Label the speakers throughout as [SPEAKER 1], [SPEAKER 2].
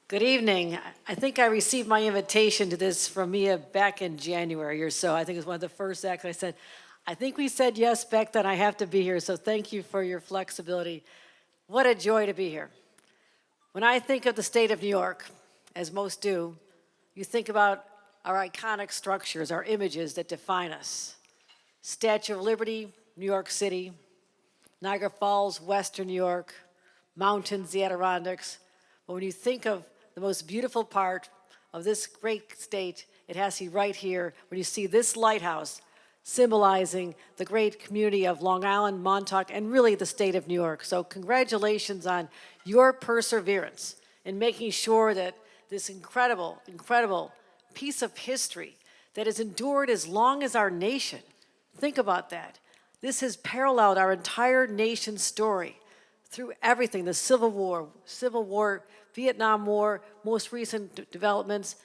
[SPEAKER 1] Good evening. I think I received my invitation to this from Mia back in January or so. I think it was one of the first acts I said, I think we said yes back then, I have to be here, so thank you for your flexibility. What a joy to be here. When I think of the state of New York, as most do, you think about our iconic structures, our images that define us. Statue of Liberty, New York City, Niagara Falls, Western New York, mountains, the Adirondacks. But when you think of the most beautiful part of this great state, it has to be right here when you see this lighthouse symbolizing the great community of Long Island, Montauk, and really the state of New York. So congratulations on your perseverance in making sure that this incredible, incredible piece of history that has endured as long as our nation. Think about that. This has paralleled our entire nation's story through everything, the Civil War, Vietnam War, most recent developments.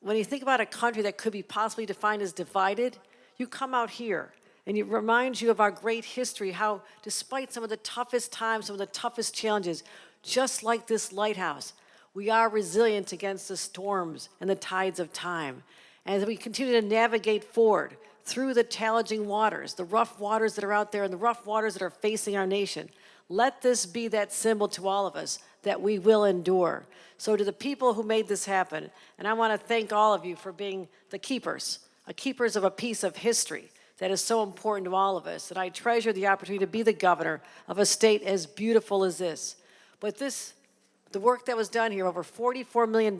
[SPEAKER 1] When you think about a country that could be possibly defined as divided, you come out here and it reminds you of our great history, how despite some of the toughest times, some of the toughest challenges, just like this lighthouse, we are resilient against the storms and the tides of time. And as we continue to navigate forward through the challenging waters, the rough waters that are out there and the rough waters that are facing our nation, let this be that symbol to all of us that we will endure. So to the people who made this happen, and I want to thank all of you for being the keepers of a piece of history that is so important to all of us, that I treasure the opportunity to be the governor of a state as beautiful as this. But the work that was done here, over $44 million,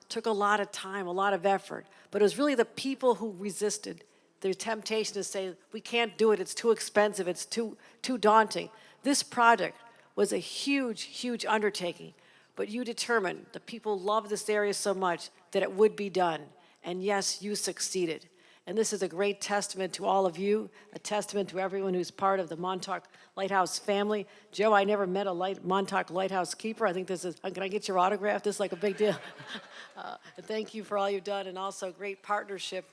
[SPEAKER 1] took a lot of time, a lot of effort, but it was really the people who resisted the temptation to say, we can't do it, it's too expensive, it's too daunting. This project was a huge, huge undertaking, but you determined, the people love this area so much that it would be done. And yes, you succeeded. And this is a great testament to all of you, a testament to everyone who's part of the Montauk Lighthouse family. Joe, I never met a Montauk Lighthouse keeper. I think this is, can I get your autograph? This is like a big deal. And thank you for all you've done, and also great partnership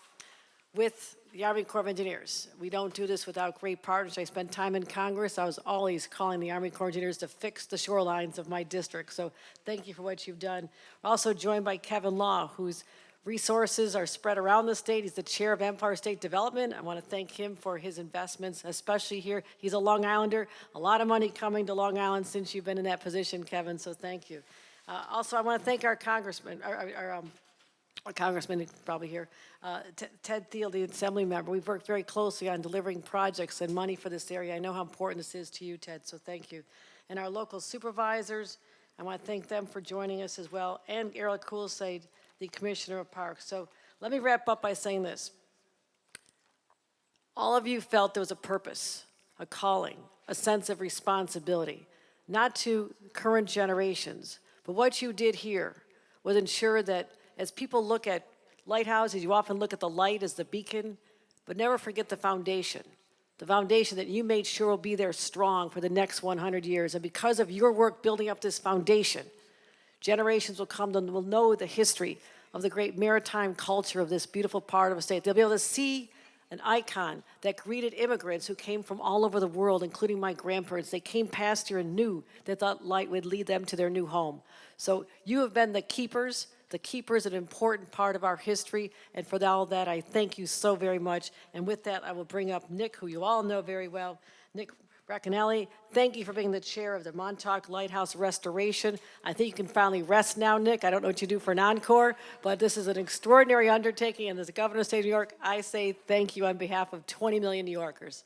[SPEAKER 1] with the Army Corps of Engineers. We don't do this without great partners. I spent time in Congress. I was always calling the Army Corps of Engineers to fix the shorelines of my district. So thank you for what you've done. We're also joined by Kevin Law, whose resources are spread around the state. He's the chair of Empire State Development. I want to thank him for his investments, especially here. He's a Long Islander. A lot of money coming to Long Island since you've been in that position, Kevin, so thank you. Also, I want to thank our congressman, our congressman probably here, Ted Thiel, the assembly member. We've worked very closely on delivering projects and money for this area. I know how important this is to you, Ted, so thank you. And our local supervisors, I want to thank them for joining us as well, and Erla Kulsaid, the Commissioner of Parks. So let me wrap up by saying this. All of you felt there was a purpose, a calling, a sense of responsibility, not to current generations, but what you did here was ensure that as people look at lighthouses, you often look at the light as the beacon, but never forget the foundation that you made sure will be there strong for the next 100 years. And because of your work building up this foundation, generations will come and will know the history of the great maritime culture of this beautiful part of the state. They'll be able to see an icon that greeted immigrants who came from all over the world, including my grandparents. They came past here and knew that that light would lead them to their new home. So you have been the keepers, an important part of our history, and for all that, I thank you so very much. And with that, I will bring up Nick, who you all know very well. Nick Braccanelli, thank you for being the chair of the Montauk Lighthouse Restoration. I think you can finally rest now, Nick. I don't know what you do for an encore, but this is an extraordinary undertaking, and as the governor of the state of New York, I say thank you on behalf of 20 million New Yorkers.